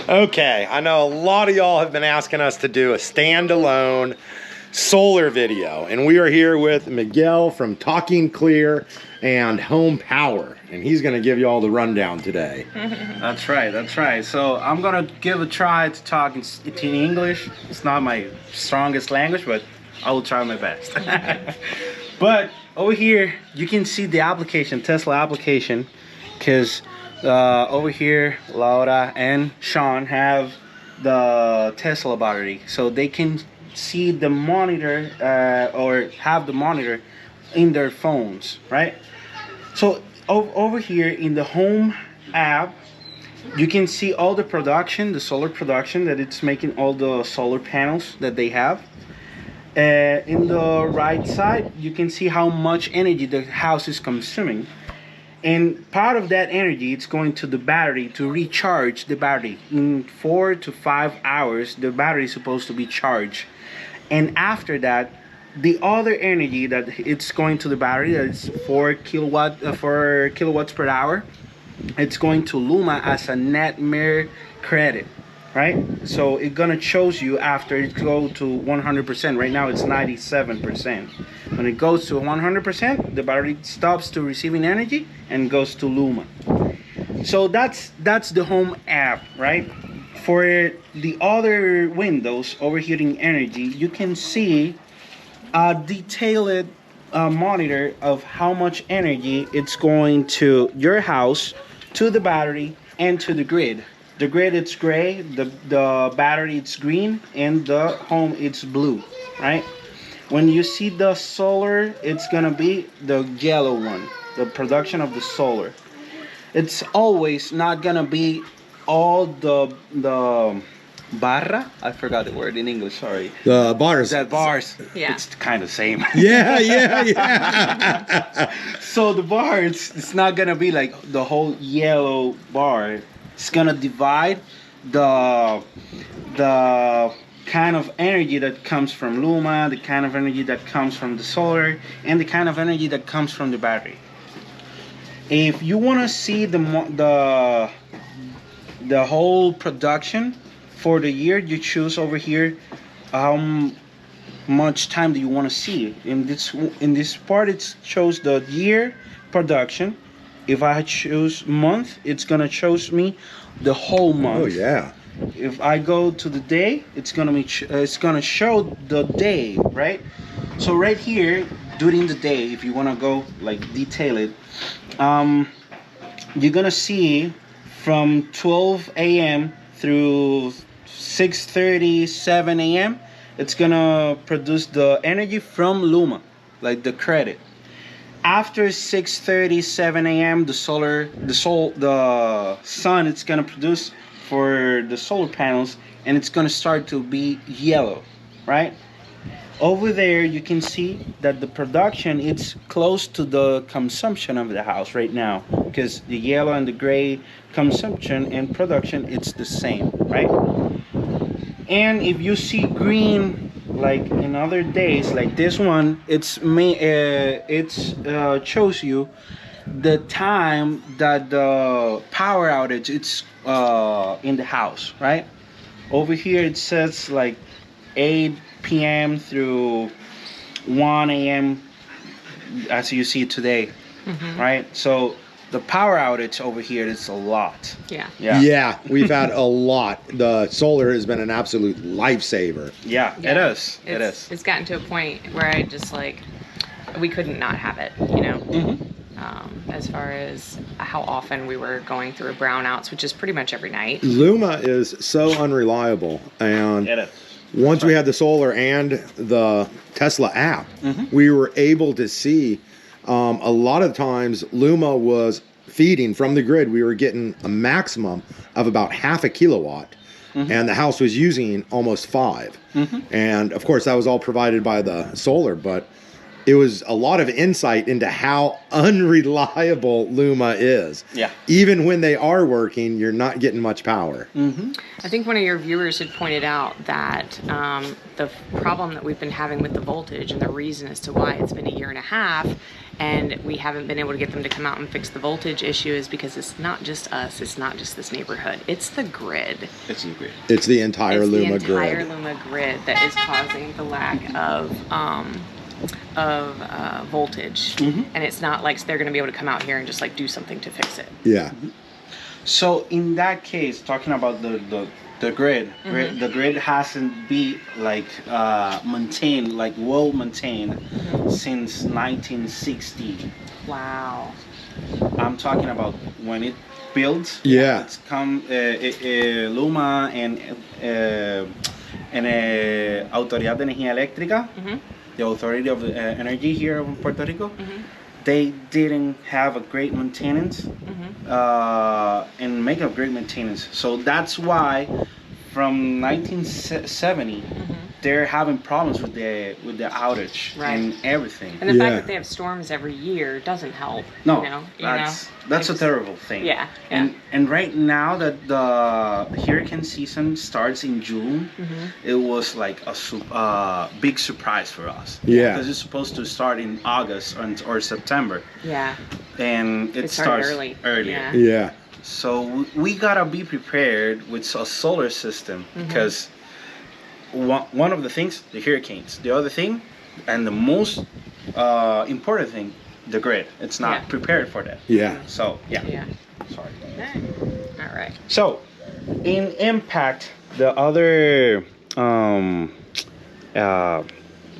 Okay, I know a lot of y'all have been asking us to do a standalone solar video, and we are here with Miguel from Talking Clear and Home Power, and he's going to give you all the rundown today. That's right. So I'm going to give a try to talk in English. It's not my strongest language, but I will try my best. But over here, you can see the application, Tesla application, because over here, Laura and Sean have the Tesla battery, so they can see the monitor or have the monitor in their phones, right? So over here in the Home app, you can see all the production, the solar production that it's making, all the solar panels that they have. In the right side, you can see how much energy the house is consuming. And part of that energy, it's going to the battery to recharge the battery. In 4 to 5 hours, the battery is supposed to be charged. And after that, the other energy that it's going to the battery, that's 4 kilowatts per hour, it's going to LUMA as a net mirror credit, right? So it's gonna shows you after it goes to 100%. Right now it's 97%. When it goes to 100%, the battery stops to receiving energy and goes to LUMA. So that's the Home app, right? For the other windows over here in energy, you can see a detailed monitor of how much energy it's going to your house, to the battery, and to the grid. The grid it's gray, the battery it's green, and the home it's blue, right? When you see the solar, it's gonna be the yellow one, the production of the solar. It's always not gonna be all the barra, I forgot the word in English, sorry. The bars. That bars, Yeah. it's kind of same. Yeah. So the bars, it's not gonna be like the whole yellow bar. It's gonna divide the kind of energy that comes from LUMA, the kind of energy that comes from the solar, and the kind of energy that comes from the battery. If you wanna see the whole production for the year, you choose over here how much time do you want to see. In this part, it shows the year production. If I choose month, it's gonna show me the whole month. Oh yeah. If I go to the day, it's gonna show the day, right? So right here during the day, if you wanna go like detail it, you're gonna see from 12 a.m. through 6:30, 7 a.m. it's gonna produce the energy from LUMA, like the credit. After 6:30, 7 a.m. the sun it's gonna produce for the solar panels, and it's gonna start to be yellow, right? Over there you can see that the production it's close to the consumption of the house right now, because the yellow and the gray consumption and production it's the same, right? And if you see green like in other days like this one, it shows you the time that the power outage it's in the house, right? Over here it says like 8 p.m. through 1 a.m. as you see today. right? So the power outage over here is a lot. Yeah. Yeah, we've had a lot. The solar has been an absolute lifesaver. Yeah, it is. It is. It's gotten to a point where I just like, we couldn't not have it, you know? As far as how often we were going through brownouts, which is pretty much every night. Luma is so unreliable, and It is. once we had the solar and the Tesla app, we were able to see a lot of times Luma was feeding from the grid. We were getting a maximum of about half a kilowatt, and the house was using almost 5. And of course, that was all provided by the solar, but it was a lot of insight into how unreliable Luma is. Yeah. Even when they are working, you're not getting much power. I think one of your viewers had pointed out that the problem that we've been having with the voltage and the reason as to why it's been 1.5 years and we haven't been able to get them to come out and fix the voltage issue is because it's not just us, it's not just this neighborhood, it's the grid. It's the grid. It's the entire Luma the entire grid. Luma grid that is causing the lack of voltage. And it's not like they're going to be able to come out here and just like do something to fix it. Yeah. So in that case, talking about the grid, the grid hasn't been like maintained, like well maintained since 1960. Wow. I'm talking about when it builds. Yeah. It's come Luma and Autoridad de Energía Eléctrica, the authority of energy here in Puerto Rico. They didn't have a great maintenance and make a great maintenance. So that's why from 1970 they're having problems with the outage and everything. And the fact that they have storms every year doesn't help. No, you know, that's a terrible thing. Yeah. And right now that the hurricane season starts in June, it was like a big surprise for us. Yeah. Because it's supposed to start in August or September. Yeah. And it starts earlier. Yeah. So we gotta be prepared with a solar system because one of the things, the hurricanes. The other thing, and the most important thing, the grid. It's not prepared for that. Yeah. So sorry. All right. So in impact, the other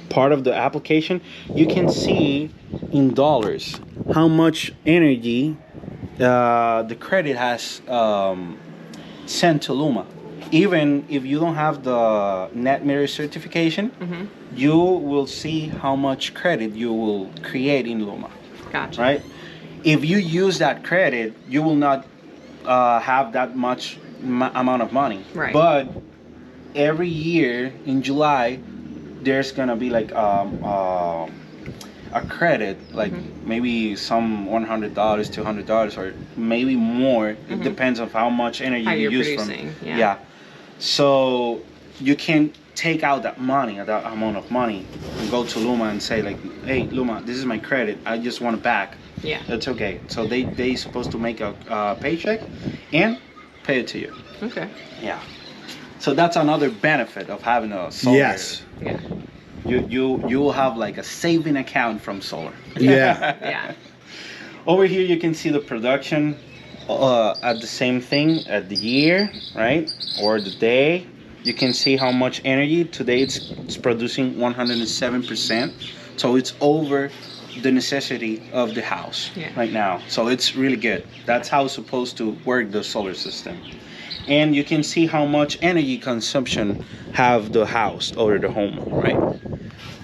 part of the application, you can see in dollars how much energy the credit has sent to Luma. Even if you don't have the net meter certification, you will see how much credit you will create in Luma. Gotcha. Right? If you use that credit, you will not have that much amount of money. Right. But every year in July, there's gonna be like a credit, like maybe some $100, $200, or maybe more. It depends on how much energy you use producing. from. Yeah. So you can take out that money, that amount of money, and go to Luma and say like, "Hey, Luma, this is my credit. I just want it back." Yeah. That's okay. So they supposed to make a paycheck and pay it to you. Okay. Yeah. So that's another benefit of having a solar. Yes. Yeah. You will have like a saving account from solar. Yeah. Yeah. Over here you can see the production at the same thing at the year, right? Or the day. You can see how much energy. Today it's producing 107%. So it's over the necessity of the house right now. So it's really good. That's how it's supposed to work, the solar system. And you can see how much energy consumption have the house or the home, right?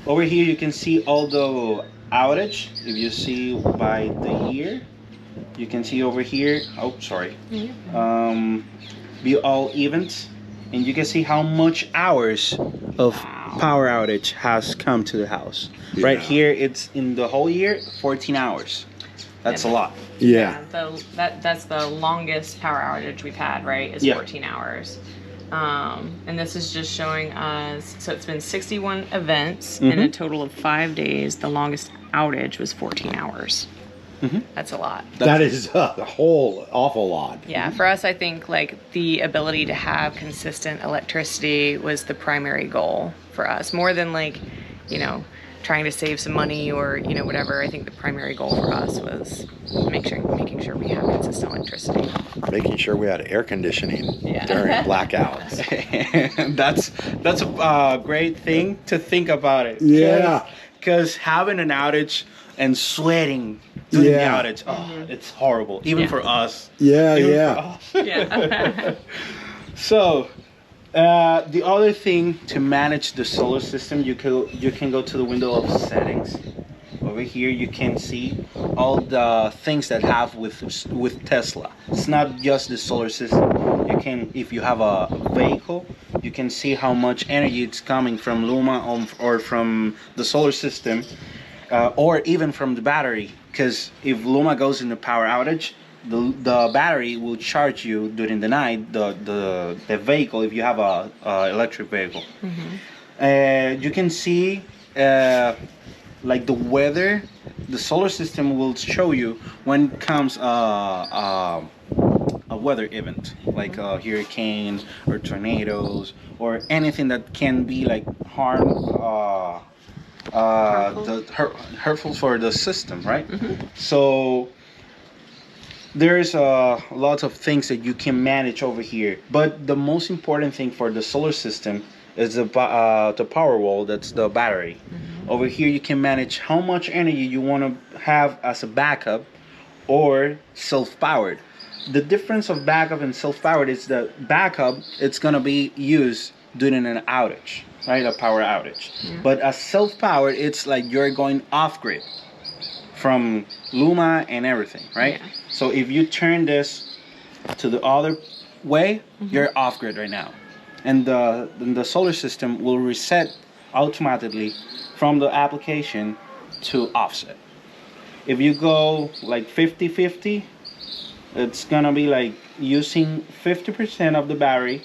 Over here you can see all the outage. If you see by the year, you can see over here, be all events, and you can see how much hours of power outage has come to the house. Yeah. Right here, it's in the whole year, 14 hours. That's a lot. Yeah. That's the longest power outage we've had, right? Is 14 hours. And this is just showing us, so it's been 61 events in a total of 5 days. The longest outage was 14 hours. That's a lot. That is a whole awful lot. Yeah, for us, I think like the ability to have consistent electricity was the primary goal for us, more than like, you know, trying to save some money or, you know, whatever. I think the primary goal for us was making sure we have consistent electricity. Making sure we had air conditioning Yeah. during blackouts. That's a great thing to think about it. Yeah. Because having an outage and sweating during Yeah. the outage, oh, it's horrible. Even for us. Yeah, Even yeah. for us. Yeah. So, the other thing to manage the solar system, you can go to the window of settings. Over here, you can see all the things that have with Tesla. It's not just the solar system. You can, if you have a vehicle, you can see how much energy it's coming from LUMA or from the solar system, or even from the battery. Because if LUMA goes in a power outage, the battery will charge you during the night, the vehicle, if you have a electric vehicle. You can see like the weather. The solar system will show you when comes a weather event, like a hurricane or tornadoes or anything that can be like hurtful for the system, right? So there's a lot of things that you can manage over here, but the most important thing for the solar system is the power wall. That's the battery. Over here you can manage how much energy you want to have as a backup or self-powered. The difference of backup and self-powered is that backup, it's gonna be used during an outage, right? A power outage. But as self-powered, it's like you're going off grid from LUMA and everything, right? Yeah. So if you turn this to the other way, you're off grid right now. And the solar system will reset automatically from the application to offset. If you go like 50-50, it's gonna be like using 50% of the battery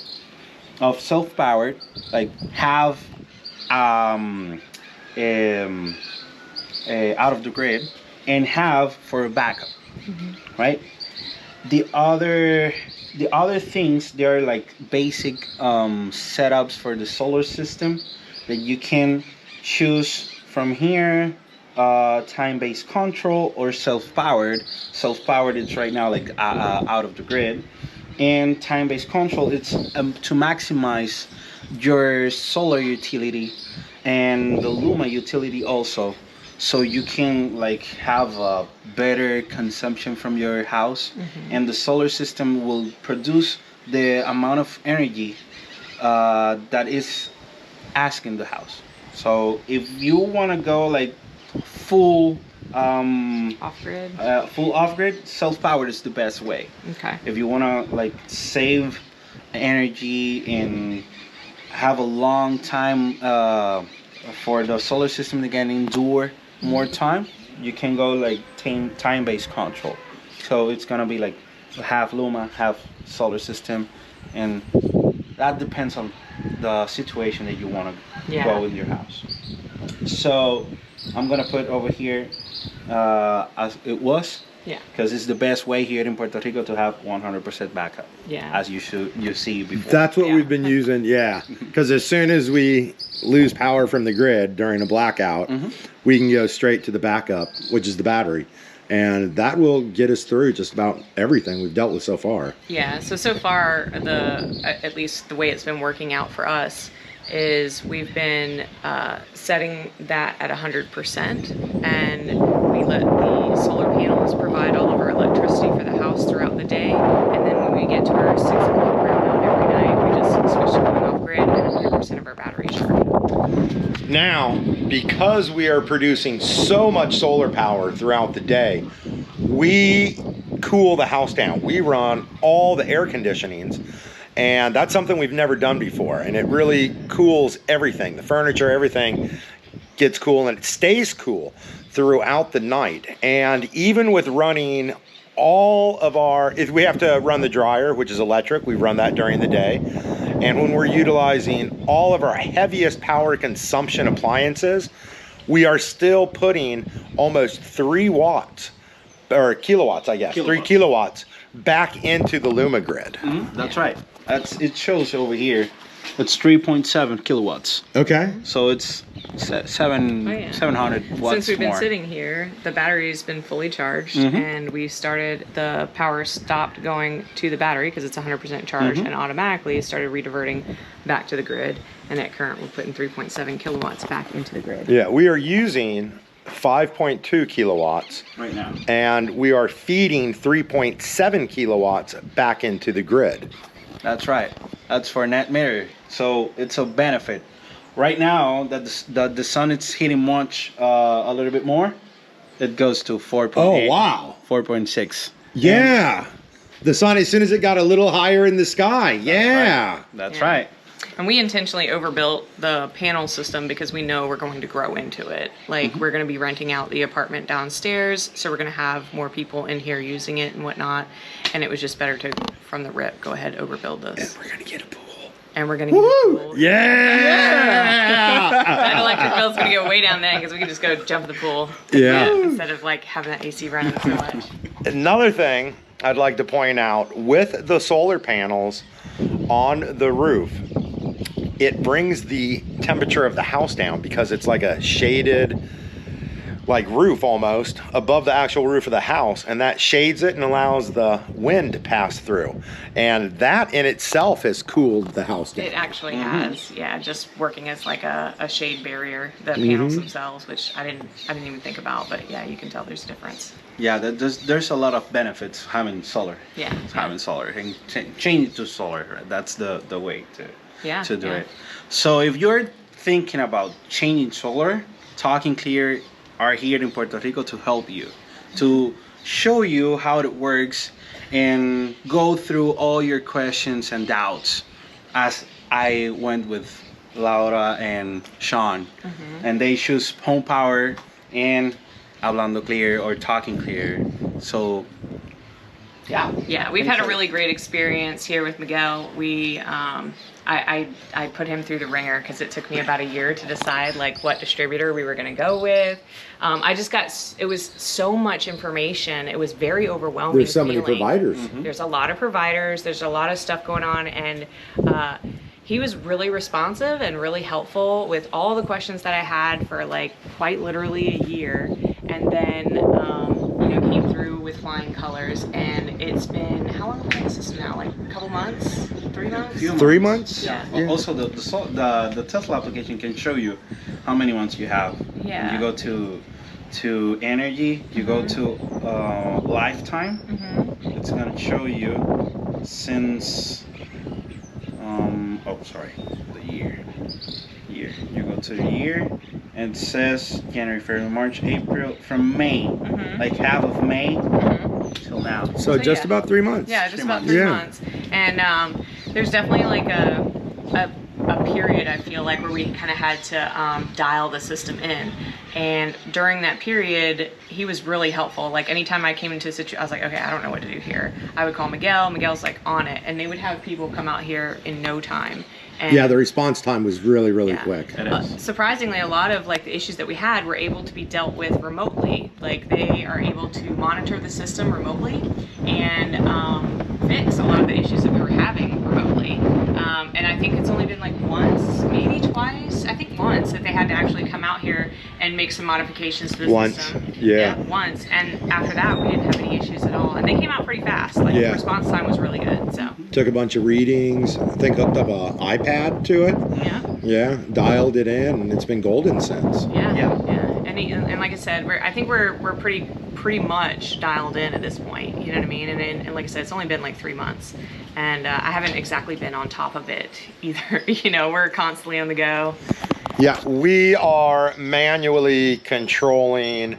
of self-powered, like have out of the grid, and have for a backup, right? The other things, they are like basic setups for the solar system that you can choose from here. Time-based control or self-powered. Self-powered is right now like out of the grid, and time-based control, it's to maximize your solar utility and the LUMA utility also, so you can like have a better consumption from your house, and the solar system will produce the amount of energy that is asking the house. So if you want to go like full Off-grid. full off-grid, self-powered is the best way. Okay. If you want to like save energy and have a long time for the solar system to get endure more time, you can go like time-based control. So it's gonna be like half LUMA, half solar system, and that depends on the situation that you want to go in your house. So I'm gonna put over here as it was, because it's the best way here in Puerto Rico to have 100% backup. As you see before. That's what we've been using, because as soon as we lose power from the grid during a blackout, we can go straight to the backup, which is the battery, and that will get us through just about everything we've dealt with so far. So far, at least the way it's been working out for us is we've been setting that at 100%, and we let the solar panels provide all of our electricity for the house throughout the day, and then when we get to our 6 o'clock brownout every night, we just switch to going off grid and 100% of our battery charge. Now, because we are producing so much solar power throughout the day, we cool the house down. We run all the air conditionings, and that's something we've never done before, and it really cools everything. The furniture, everything gets cool, and it stays cool throughout the night. And even with running all of our, if we have to run the dryer, which is electric, we run that during the day. And when we're utilizing all of our heaviest power consumption appliances, we are still putting almost 3 watts, or kilowatts, I guess, 3 kilowatts back into the LUMA grid. That's right. It shows over here. It's 3.7 kilowatts. Okay. So it's 700 watts Since we've been more. sitting here, the battery's been fully charged, and we started, the power stopped going to the battery because it's 100% charged, and automatically started rediverting back to the grid. And at current, we're putting 3.7 kilowatts back into the grid. Yeah, we are using 5.2 kilowatts right now. and we are feeding 3.7 kilowatts back into the grid. That's right. That's for net meter. So it's a benefit. Right now that the sun is hitting much a little bit more, it goes to 4.8. Oh, wow. 4.6. Yeah. The sun, as soon as it got a little higher in the sky. Yeah. That's Yeah. right. And we intentionally overbuilt the panel system because we know we're going to grow into it. Like, we're going to be renting out the apartment downstairs, so we're going to have more people in here using it and whatnot. And it was just better to, from the rip, go ahead overbuild this. We're going to get a pool. And we're going to get a pool. Yeah. That electric bill's going to go way down then because we can just go jump in the pool. Yeah. Instead of, like, having that AC running so much. Another thing I'd like to point out, with the solar panels on the roof, it brings the temperature of the house down because it's like a shaded, like, roof almost above the actual roof of the house, and that shades it and allows the wind to pass through, and that in itself has cooled the house down. It actually has, yeah, just working as like a shade barrier, the panels themselves, which I didn't even think about, but yeah, you can tell there's a difference. Yeah, there's a lot of benefits having solar. Yeah. Having solar and change it to solar. That's the way to do it. So if you're thinking about changing solar, Talking Clear are here in Puerto Rico to help you, to show you how it works and go through all your questions and doubts, as I went with Laura and Sean, and they choose Home Power and Hablando Clear or Talking Clear. So yeah, we've had a really great experience here with Miguel. We I put him through the ringer because it took me about a year to decide like what distributor we were going to go with. It was so much information. It was very overwhelming. There's so many providers. There's a lot of providers. There's a lot of stuff going on, and he was really responsive and really helpful with all the questions that I had for like quite literally a year, and then came through with flying colors. And it's been, how long have we had the system now? Like a couple months? 3 months? 3 months? Yeah. Also, the Tesla application can show you how many months you have. Yeah. You go to energy. You go to lifetime. It's gonna show you since the year. You go to the year, and it says January, February, March, April, from May, like half of May till now. So just about 3 months. Yeah, just 3 about months. 3 months. And there's definitely like a period, I feel like, where we kind of had to dial the system in. And during that period, he was really helpful. Like anytime I came into a situation, I was like, okay, I don't know what to do here. I would call Miguel. Miguel's like on it. And they would have people come out here in no time. And Yeah, the response time was really quick. It is. surprisingly, a lot of like the issues that we had were able to be dealt with remotely. Like they are able to monitor the system remotely and fix a lot of the issues that we were having remotely. And I think it's only been like once, maybe twice. I think once that they had to actually come out here and make some modifications to the Once, system. yeah. Once. And after that, we didn't have any issues at all. And they came out pretty fast. Like Yeah. response time was really good. So Took a bunch of readings. I think hooked up an iPad to it. yeah. Yeah, dialed it in, and it's been golden since. Yeah. And like I said, I think we're pretty much dialed in at this point. You know what I mean? And like I said, it's only been like 3 months, and I haven't exactly been on top of it either. We're constantly on the go. Yeah, we are manually controlling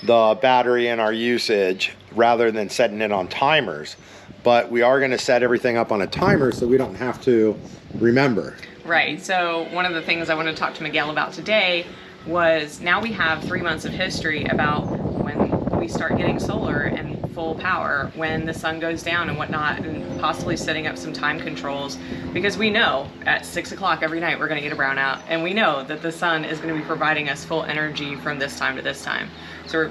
the battery and our usage rather than setting it on timers. But we are going to set everything up on a timer so we don't have to remember. Right. So one of the things I wanted to talk to Miguel about today was now we have 3 months of history about when we start getting solar and full power, when the sun goes down and whatnot, and possibly setting up some time controls, because we know at 6 o'clock every night we're going to get a brownout, and we know that the sun is going to be providing us full energy from this time to this time. So we're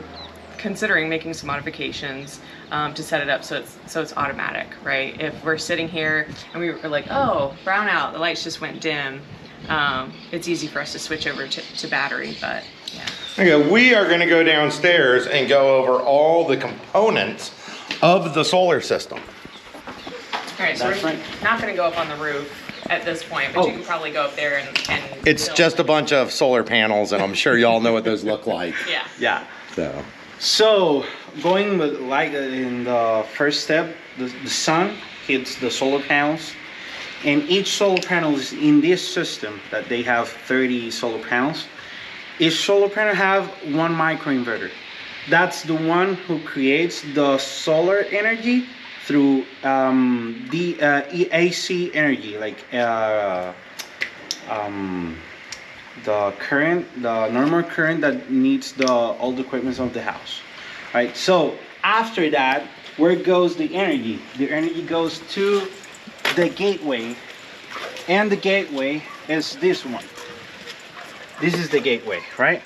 considering making some modifications to set it up so it's automatic, right? If we're sitting here and we were like, oh, brownout, the lights just went dim, it's easy for us to switch over to battery, but yeah. Okay, we are gonna go downstairs and go over all the components of the solar system. All right, so we're not gonna go up on the roof at this point, but you can probably go up there and It's build. just a bunch of solar panels, and I'm sure y'all know what those look like. Yeah. Yeah. So, So going with like in the first step, the sun hits the solar panels, and each solar panel is in this system that they have 30 solar panels. Each solar panel have one microinverter. That's the one who creates the solar energy through the AC energy, like the current, the normal current that needs all the equipment of the house. Right. So after that, where goes the energy? The energy goes to the gateway, and the gateway is this one. This is the gateway, right?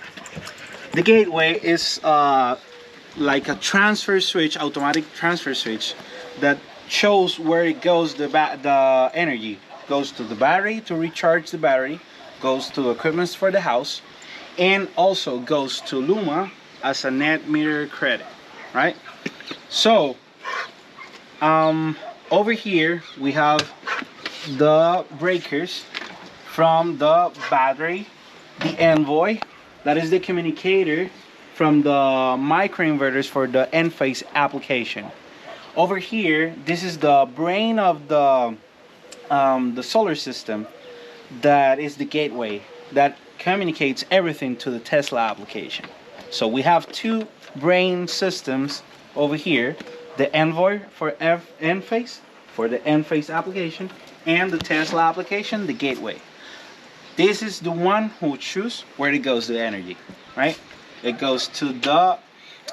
The gateway is like a transfer switch, automatic transfer switch, that shows where it goes. The energy goes to the battery to recharge the battery, goes to equipment for the house, and also goes to LUMA as a net meter credit, right? So over here we have the breakers from the battery, the envoy, that is the communicator from the microinverters for the N-phase application. Over here, this is the brain of the solar system, that is the gateway that communicates everything to the Tesla application. So we have two brain systems over here, the envoy for N-phase, for the N-phase application, and the Tesla application, the gateway. This is the one who chooses where it goes the energy, right? It goes to the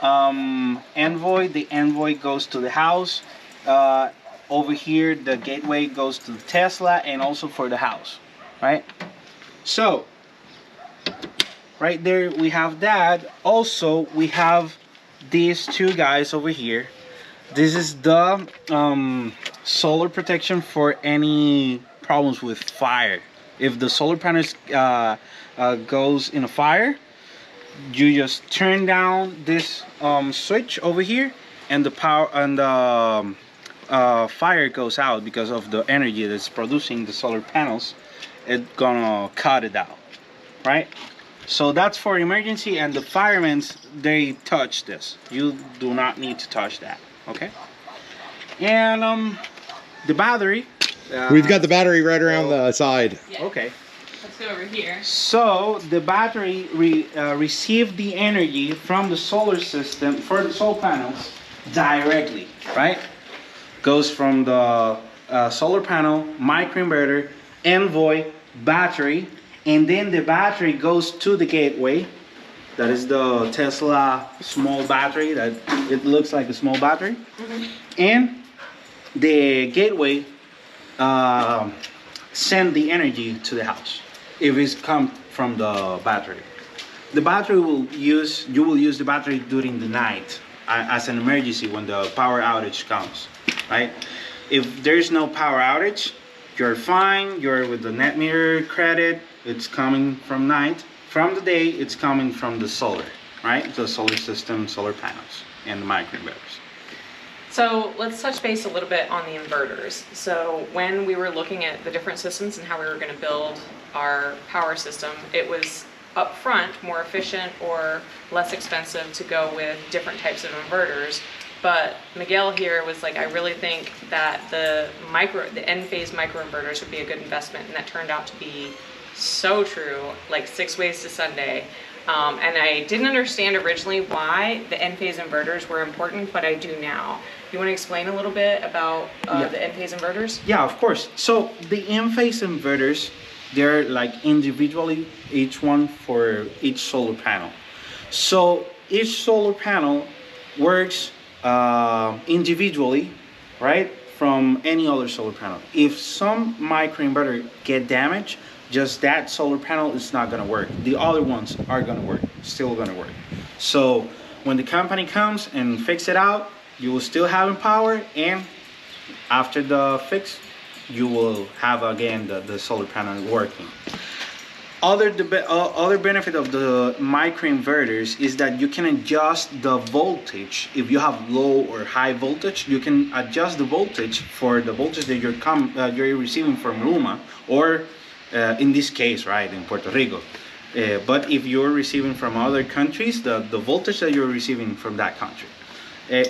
envoy. The envoy goes to the house. Over here, the gateway goes to the Tesla and also for the house, right? So, right there we have that. Also, we have these two guys over here. This is the solar protection for any problems with fire. If the solar panels goes in a fire, you just turn down this switch over here, and the power and the fire goes out because of the energy that's producing the solar panels. It's gonna cut it out, right? So that's for emergency, and the firemen, they touch this. You do not need to touch that, okay? And the battery. we've got the battery right around the side. Yeah. Okay. Let's go over here. So the battery received the energy from the solar system for the solar panels directly, right? Goes from the solar panel, microinverter, envoy, battery, and then the battery goes to the gateway. That is the Tesla small battery, that it looks like a small battery. And the gateway send the energy to the house if it's come from the battery. The battery you will use the battery during the night as an emergency when the power outage comes, right? If there's no power outage, you're fine. You're with the net meter credit. It's coming from night. From the day, it's coming from the solar, right? The solar system, solar panels, and the microinverters. So let's touch base a little bit on the inverters. So when we were looking at the different systems and how we were going to build our power system, it was upfront more efficient or less expensive to go with different types of inverters. But Miguel here was like, I really think that the N-phase microinverters would be a good investment, and that turned out to be so true, like 6 ways to Sunday. And I didn't understand originally why the N-phase inverters were important, but I do now. You want to explain a little bit about the N-phase inverters? Yeah, of course. So the N-phase inverters, they're like individually, each one for each solar panel. So each solar panel works individually, right, from any other solar panel. If some microinverter get damaged, just that solar panel is not going to work. The other ones are going to work, still going to work. So when the company comes and fix it out, you will still have power, and after the fix, you will have again the solar panel working. Other benefit of the microinverters is that you can adjust the voltage. If you have low or high voltage, you can adjust the voltage for the voltage that you're receiving from LUMA, or in this case, right, in Puerto Rico. But if you're receiving from other countries, the voltage that you're receiving from that country.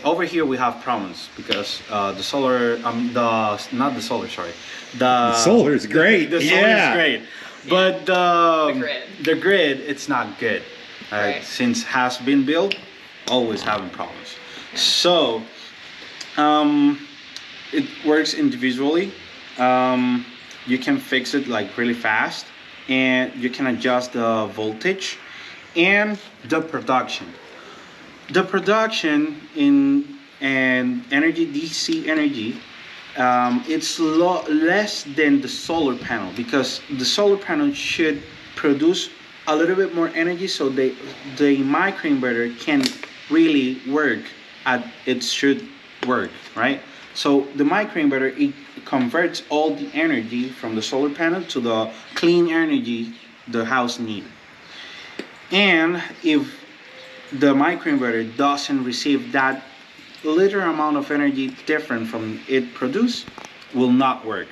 Over here we have problems because the solar, not the solar, sorry. The solar is great. The solar is great. But the grid, it's not good. Right. Since has been built, always having problems. So it works individually. You can fix it like really fast, and you can adjust the voltage and the production. The production in energy, DC energy, it's less than the solar panel, because the solar panel should produce a little bit more energy so the microinverter can really work at it should work, right? So the microinverter, it converts all the energy from the solar panel to the clean energy the house needs. And if the microinverter doesn't receive that little amount of energy different from it produced, will not work.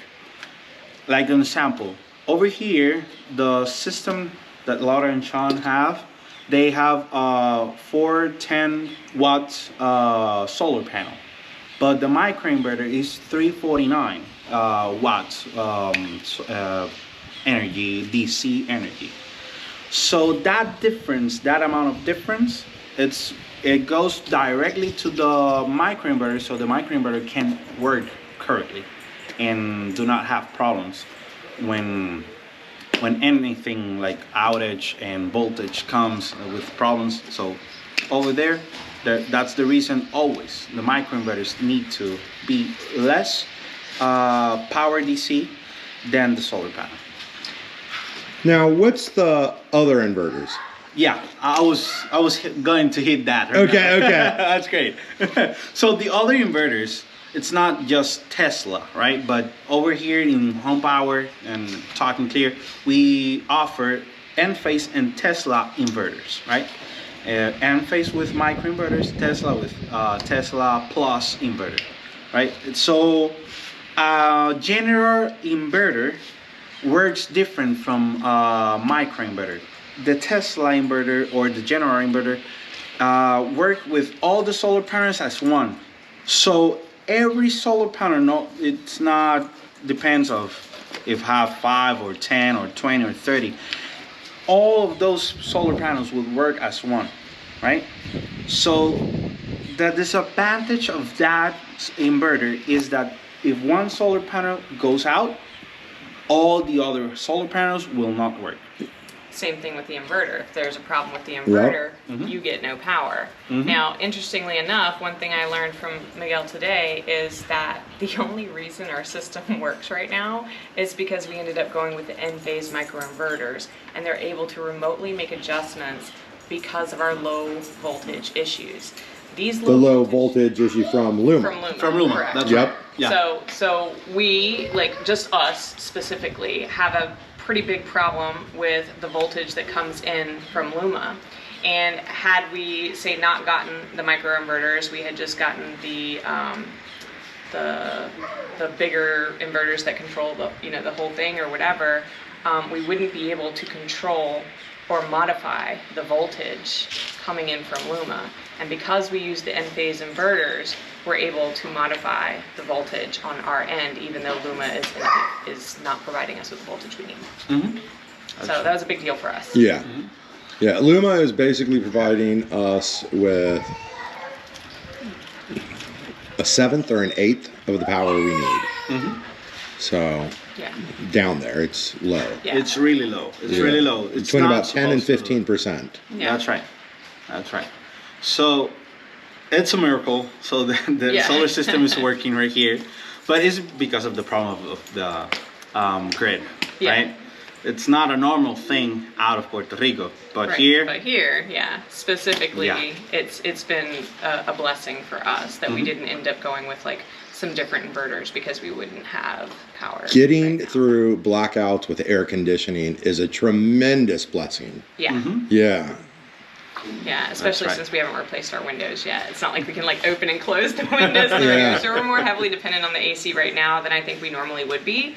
Like an example, over here, the system that Laura and Sean have, they have a 410 watts solar panel, but the microinverter is 349 watts energy, DC energy. So that difference, that amount of difference, it goes directly to the microinverter, so the microinverter can work correctly and do not have problems when anything like outage and voltage comes with problems. So over there, that's the reason always the microinverters need to be less power DC than the solar panel. Now, what's the other inverters? Yeah, I was going to hit that. Right Okay, now. okay. That's great. So the other inverters, it's not just Tesla, right? But over here in Home Power and Talking Clear, we offer Enphase and Tesla inverters, right? Enphase with microinverters, Tesla with Tesla Plus inverter, right? So general inverter works different from microinverter. The Tesla inverter or the general inverter work with all the solar panels as one. So every solar panel, no, it's not depends of if have 5 or 10 or 20 or 30. All of those solar panels will work as one, right? So the disadvantage of that inverter is that if one solar panel goes out, all the other solar panels will not work. Same thing with the inverter. If there's a problem with the inverter, Yep. you get no power. Now, interestingly enough, one thing I learned from Miguel today is that the only reason our system works right now is because we ended up going with the Enphase microinverters, and they're able to remotely make adjustments because of our low voltage issues. These The low voltage issue from LUMA. From LUMA, correct. that's Yep. right. Yeah. So we, like just us specifically, have a pretty big problem with the voltage that comes in from LUMA. And had we, say, not gotten the microinverters, we had just gotten the bigger inverters that control the whole thing or whatever, we wouldn't be able to control or modify the voltage coming in from LUMA. And because we use the Enphase inverters, we're able to modify the voltage on our end, even though LUMA is not providing us with the voltage we need. So that was a big deal for us. Yeah. Yeah, LUMA is basically providing us with a seventh or an eighth of the power we need. So down there, it's low. Yeah. It's really low. It's really low. It's between not about 10 and supposed to. 15%. Yeah. That's right. That's right. So it's a miracle. So the solar system is working right here, but it's because of the problem of the grid, right? It's not a normal thing out of Puerto Rico, but here. But here, specifically, it's been a blessing for us that we didn't end up going with like some different inverters because we wouldn't have power. Getting right now. through blackouts with air conditioning is a tremendous blessing. Yeah. Yeah. Yeah, especially right. since we haven't replaced our windows yet. It's not like we can like open and close the windows. Yeah. So we're more heavily dependent on the AC right now than I think we normally would be.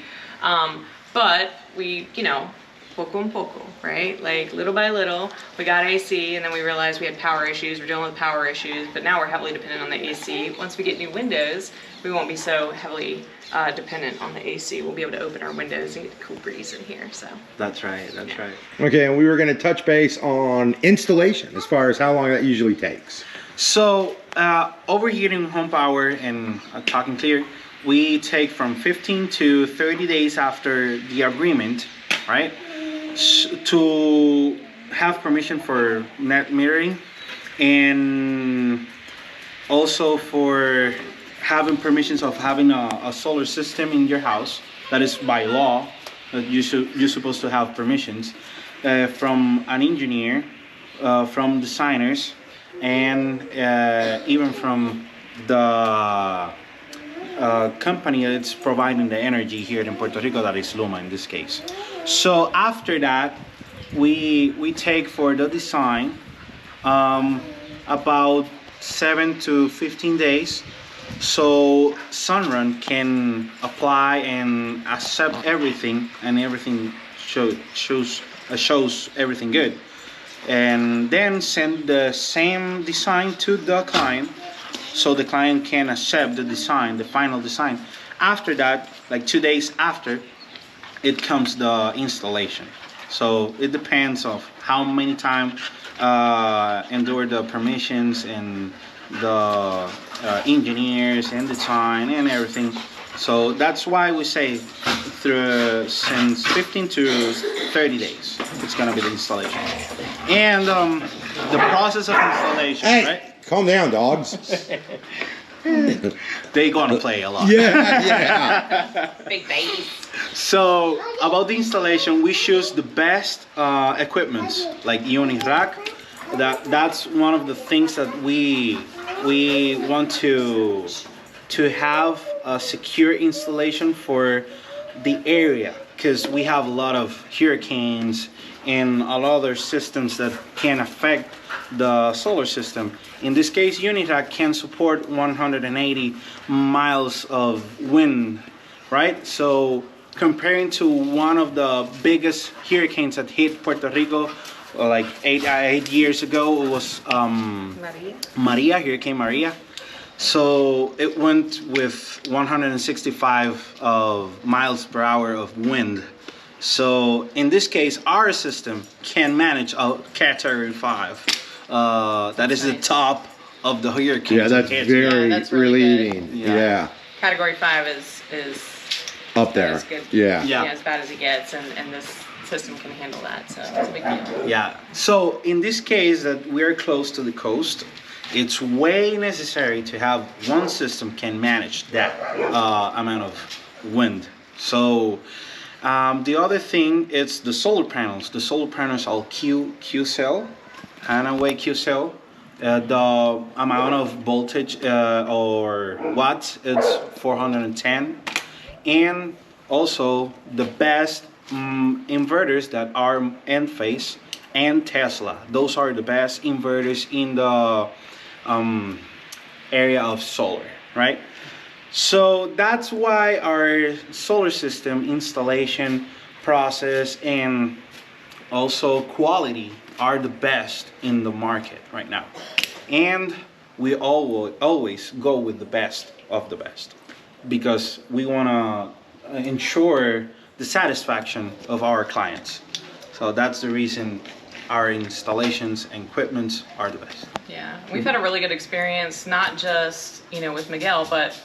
But we, you know, poco a poco, right? Like little by little, we got AC and then we realized we had power issues. We're dealing with power issues, but now we're heavily dependent on the AC. Once we get new windows, we won't be so heavily dependent on the AC. We'll be able to open our windows and get the cool breeze in here, so. That's right. That's right. Okay, and we were going to touch base on installation as far as how long that usually takes. So over here in Home Power and Talking Clear, we take from 15 to 30 days after the agreement, right, to have permission for net metering, and also for having permissions of having a solar system in your house. That is by law that you're supposed to have permissions from an engineer, from designers, and even from the company that's providing the energy here in Puerto Rico, that is LUMA in this case. So after that, we take for the design about 7 to 15 days, so Sunrun can apply and accept everything, and everything shows everything good, and then send the same design to the client, so the client can accept the design, the final design. After that, like 2 days after, it comes the installation. So it depends of how many time endure the permissions and the engineers and design and everything. So that's why we say since 15 to 30 days, it's gonna be the installation. And the process of installation, Hey, right? calm down, dogs. They gonna play a lot. Yeah. Big babies. So about the installation, we choose the best equipments like unit rack. That's one of the things that we want to have a secure installation for the area, because we have a lot of hurricanes and a lot of other systems that can affect the solar system. In this case, Unitac can support 180 miles of wind, right? So comparing to one of the biggest hurricanes that hit Puerto Rico like eight years ago, it was Hurricane Maria. So it went with 165 miles per hour of wind. So in this case, our system can manage a Category 5. That is the top of the hurricane. Yeah, that's very that's really relieving. Yeah. Yeah. Category 5 is Up there. That's good. Yeah. Yeah. As bad as it gets, and this system can handle that, so it's a big deal. Yeah. So in this case that we're close to the coast, it's way necessary to have one system can manage that amount of wind. So the other thing is the solar panels. The solar panels are Q cell, Hanaway Q cell. The amount of voltage or watts is 410, and also the best inverters that are Enphase and Tesla. Those are the best inverters in the area of solar, right? So that's why our solar system installation process and also quality are the best in the market right now. And we always go with the best of the best, because we want to ensure the satisfaction of our clients. So that's the reason our installations and equipments are the best. Yeah, we've had a really good experience, not just, with Miguel, but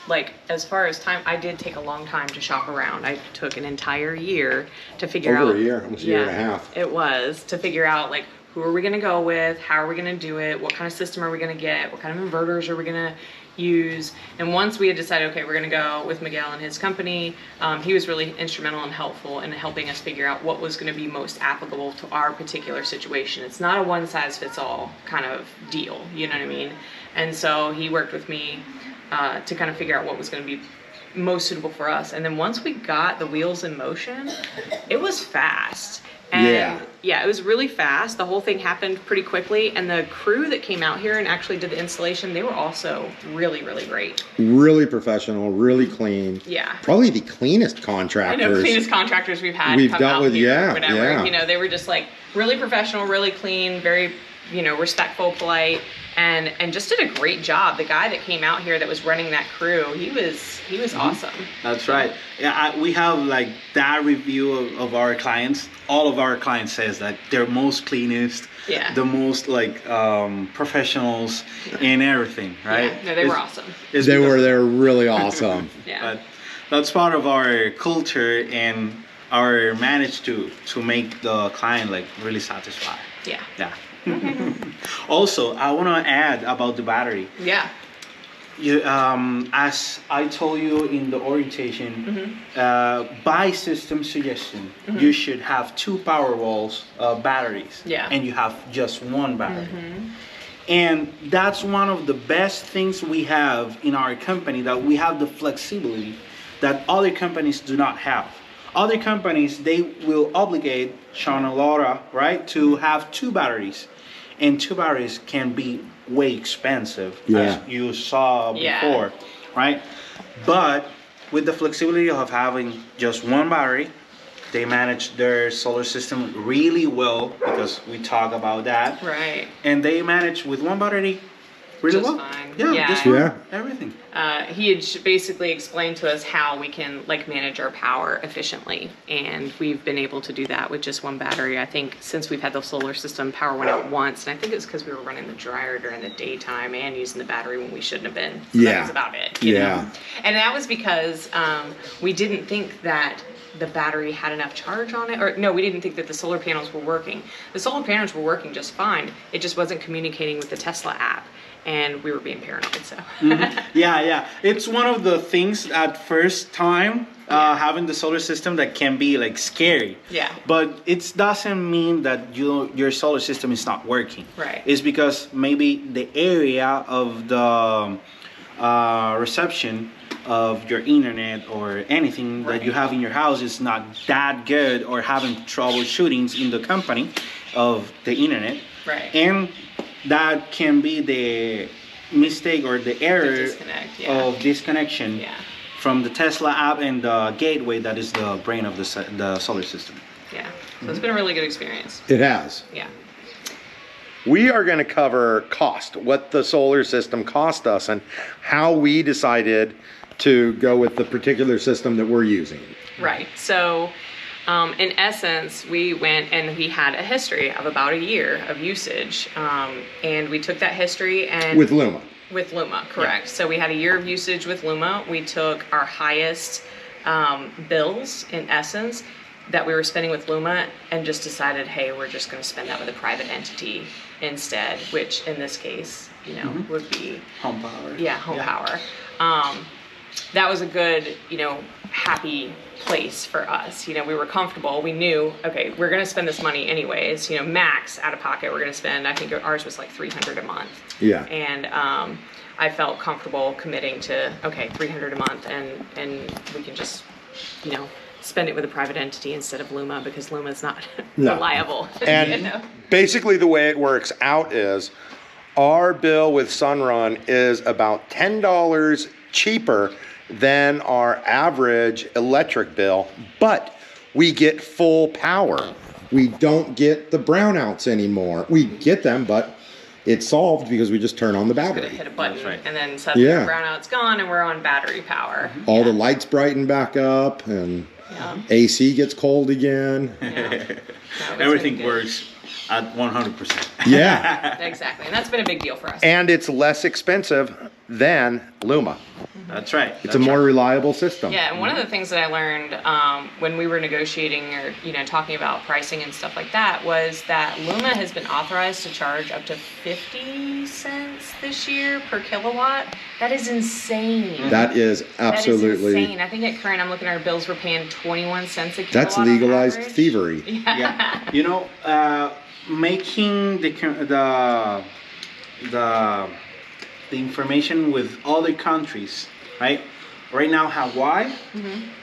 like as far as time, I did take a long time to shop around. I took an entire year to figure out. Over a year, almost a year and a half. It was to figure out like who are we going to go with, how are we going to do it, what kind of system are we going to get, what kind of inverters are we going to use. And once we had decided, okay, we're going to go with Miguel and his company, he was really instrumental and helpful in helping us figure out what was going to be most applicable to our particular situation. It's not a one size fits all kind of deal, you know what I mean? And so he worked with me to kind of figure out what was going to be most suitable for us. And then once we got the wheels in motion, it was fast. And yeah, it was really fast. The whole thing happened pretty quickly. And the crew that came out here and actually did the installation, they were also really, really great. Really professional, really clean. Yeah. Probably the cleanest contractors. I know, cleanest contractors we've had. We've come dealt out with, here yeah, or whatever. yeah. You know, they were just like really professional, really clean, very, you know, respectful, polite, and just did a great job. The guy that came out here that was running that crew, he was awesome. That's right. Yeah, we have like that review of our clients. All of our clients says that they're most cleanest, the most like professionals in everything, right? Yeah, no, they were awesome. They're really awesome. Yeah. But that's part of our culture and our manage to make the client like really satisfied. Yeah. Yeah. Also, I want to add about the battery. Yeah. You, as I told you in the orientation, by system suggestion, you should have 2 Powerwalls batteries. Yeah. And you have just 1 battery. And that's one of the best things we have in our company, that we have the flexibility that other companies do not have. Other companies, they will obligate Sean and Laura, right, to have 2 batteries. And 2 batteries can be way expensive, as you saw before, right? But with the flexibility of having just 1 battery, they manage their solar system really well, because we talk about that. Right. And they manage with 1 battery really Just well. fine. Yeah, just fine. Everything. He had basically explained to us how we can like manage our power efficiently, and we've been able to do that with just 1 battery. I think since we've had the solar system, power went out once, and I think it was because we were running the dryer during the daytime and using the battery when we shouldn't have been. So that was about it. You know? And that was because we didn't think that the battery had enough charge on it, or no, we didn't think that the solar panels were working. The solar panels were working just fine. It just wasn't communicating with the Tesla app. And we were being paranoid, so. Yeah. It's one of the things at first time, having the solar system, that can be like scary. Yeah. But it doesn't mean that your solar system is not working. Right. It's because maybe the area of the reception of your internet or anything that you have in your house is not that good, or having troubleshootings in the company of the internet. Right. And that can be the mistake or the error of disconnection from the Tesla app and the gateway that is the brain of the solar system. Yeah, so it's been a really good experience. It has. Yeah. We are going to cover cost, what the solar system cost us, and how we decided to go with the particular system that we're using. Right. So in essence, we went and we had a history of about a year of usage, and we took that history and with LUMA. With LUMA, correct. So we had a year of usage with LUMA. We took our highest bills, in essence, that we were spending with LUMA, and just decided, hey, we're just going to spend that with a private entity instead, which in this case, you know, would be home power. Yeah, home power. That was a good, you know, happy place for us. You know, we were comfortable. We knew, okay, we're going to spend this money anyways. You know, max out of pocket, we're going to spend, I think ours was like $300 a month. Yeah. And I felt comfortable committing to, okay, $300 a month, and we can just, you know, spend it with a private entity instead of LUMA, because LUMA is not reliable. And you know? basically the way it works out is our bill with Sunrun is about $10 cheaper than our average electric bill, but we get full power. We don't get the brownouts anymore. We get them, but it's solved because we just turn on the battery. Hit a button, and then suddenly the brownout's gone, and we're on battery power. All the lights brighten back up, and AC gets cold again. No, everything works at 100%. Yeah. Exactly, and that's been a big deal for us. And it's less expensive than LUMA. That's right. It's a more reliable system. Yeah, and one of the things that I learned when we were negotiating, or you know, talking about pricing and stuff like that, was that LUMA has been authorized to charge up to 50 cents this year per kilowatt. That is insane. That is absolutely that is insane. I think at current, I'm looking at our bills, we're paying 21 cents a kilowatt. That's legalized thievery. Yeah. You know, making the the information with other countries, right? Right now, Hawaii,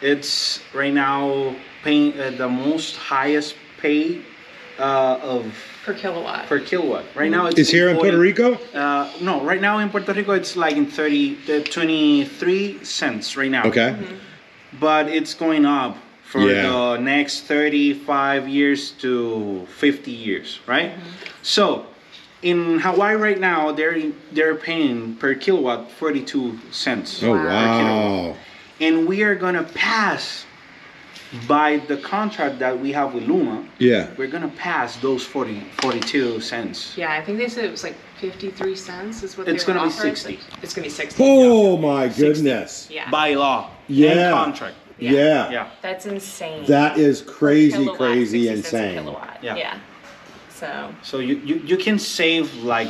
it's right now paying the most highest pay of Per kilowatt. per kilowatt. Right now, it's Is here in 40 Puerto Rico? No, right now in Puerto Rico, it's like in 23 cents right now. Okay. But it's going up for Yeah. the next 35 years to 50 years, right? So in Hawaii right now, they're paying per kilowatt 42 cents. Oh, Wow. wow. And we are gonna pass by the contract that we have with LUMA. Yeah. We're gonna pass those 42 cents. Yeah, I think they said it was like 53 cents is what It's they were gonna be offering. 60. It's gonna be 60. Oh, my goodness. Yeah. By law. Yeah. And contract. Yeah. Yeah. That's insane. That is Per crazy, kilowatt, crazy 60 cents a insane. kilowatt. Yeah. Yeah. So So you can save like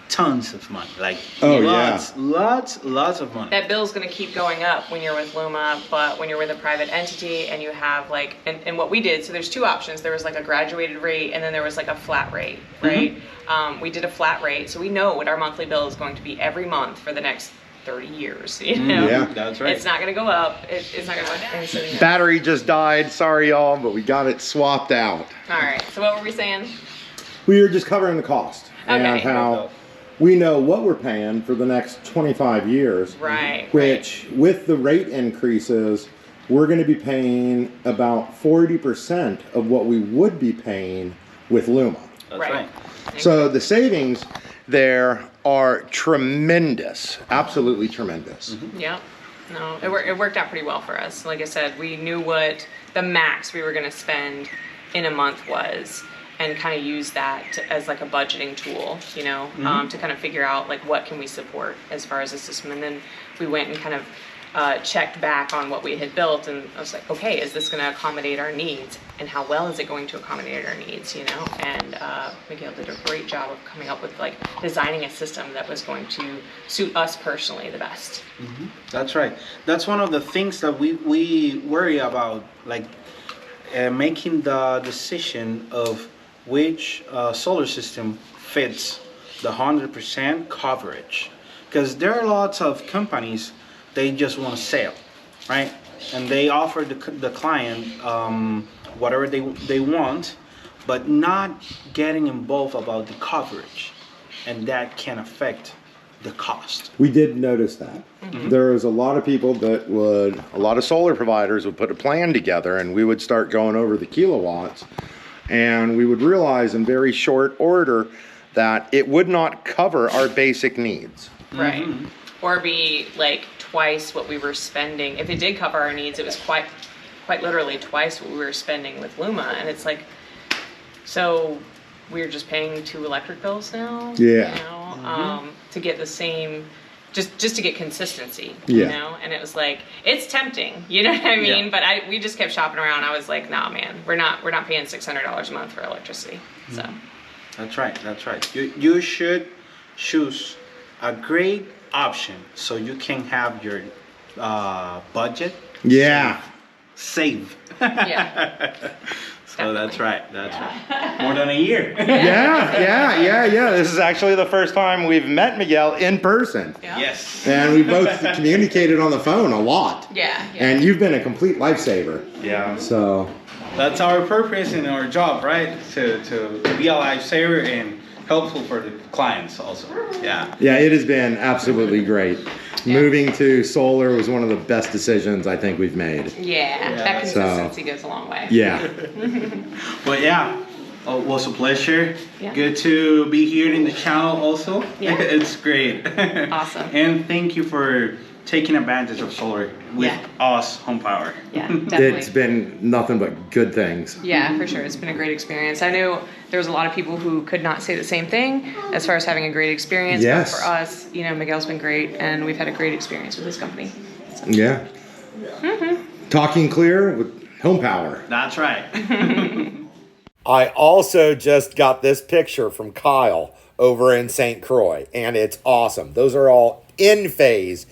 tons of money, like Oh, lots of money. that bill's going to keep going up when you're with LUMA, but when you're with a private entity and you have like, and what we did, so there's two options. There was like a graduated rate and then there was like a flat rate, right? We did a flat rate, so we know what our monthly bill is going to be every month for the next 30 years, you know? Yeah. That's right. It's not going to go up. It's not going to go down. So, yeah. Battery just died. Sorry, y'all, but we got it swapped out. All right, so what were we saying? We were just covering the cost and Okay. how we know what we're paying for the next 25 years. Right. Which, with the rate increases, we're going to be paying about 40% of what we would be paying with LUMA. That's Right. right. So the savings there are tremendous, absolutely tremendous. Yep. No, it worked out pretty well for us. Like I said, we knew what the max we were going to spend in a month was, and kind of use that as like a budgeting tool, you know, to kind of figure out like what can we support as far as the system. And then we went and kind of checked back on what we had built, and I was like, okay, is this going to accommodate our needs, and how well is it going to accommodate our needs, you know? And Miguel did a great job of coming up with like designing a system that was going to suit us personally the best. That's right. That's one of the things that we worry about, like making the decision of which solar system fits the 100% coverage. Because there are lots of companies, they just want to sell, right? And they offer the client whatever they want, but not getting involved about the coverage. And that can affect the cost. We did notice that. There was a lot of people that would, a lot of solar providers would put a plan together, and we would start going over the kilowatts, and we would realize in very short order that it would not cover our basic needs. Right. Or be like twice what we were spending. If it did cover our needs, it was quite literally twice what we were spending with LUMA. And it's like, so we're just paying 2 electric bills now? Yeah. You know, to get the same, just to get consistency, Yeah. you know? And it was like, it's tempting, you know what I mean? Yeah. But we just kept shopping around. I was like, nah, man, we're not paying $600 a month for electricity. So. That's right. That's right. You should choose a great option so you can have your budget Yeah. save. Yeah. So that's right. That's right. More than a year. Yeah. This is actually the first time we've met Miguel in person. Yeah. Yes. And we both communicated on the phone a lot. Yeah. And you've been a complete lifesaver. Yeah. So, That's our purpose in our job, right? To be a lifesaver and helpful for the clients also. Yeah. yeah, it has been absolutely great. Moving to solar was one of the best decisions I think we've made. Yeah, that So- consistency goes a long way. Yeah. But yeah, it was a pleasure. Yeah. Good to be here in the channel also. Yeah. It's great. Awesome. And thank you for taking advantage of solar with us, Home Power. Yeah, definitely. It's been nothing but good things. Yeah, for sure. It's been a great experience. I know there was a lot of people who could not say the same thing as far as having a great experience. Yes. But for us, you know, Miguel's been great, and we've had a great experience with this company. So. Yeah. Talking clear with Home Power. That's right. I also just got this picture from Kyle over in St. Croix, and it's awesome. Those are all in-phase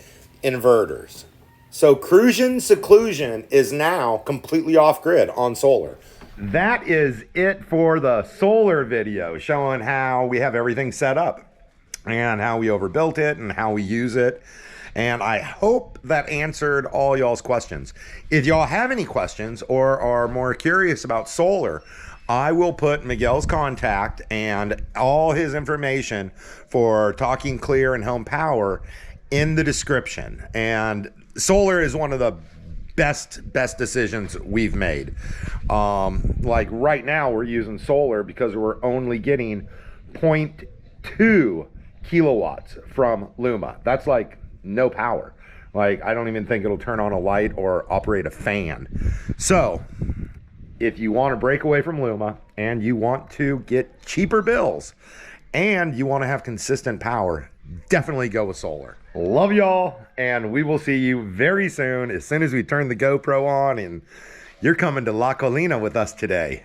inverters. So Crucian Seclusion is now completely off-grid on solar. That is it for the solar video, showing how we have everything set up. and how we overbuilt it and how we use it. And I hope that answered all y'all's questions. If y'all have any questions or are more curious about solar, I will put Miguel's contact and all his information for Talking Clear and Home Power in the description. And solar is one of the best decisions we've made. Like right now we're using solar because we're only getting 0.2 kilowatts from LUMA. That's like no power. Like I don't even think it'll turn on a light or operate a fan. So if you want to break away from LUMA and you want to get cheaper bills and you want to have consistent power, definitely go with solar. Love y'all, and we will see you very soon as we turn the GoPro on and you're coming to La Colina with us today.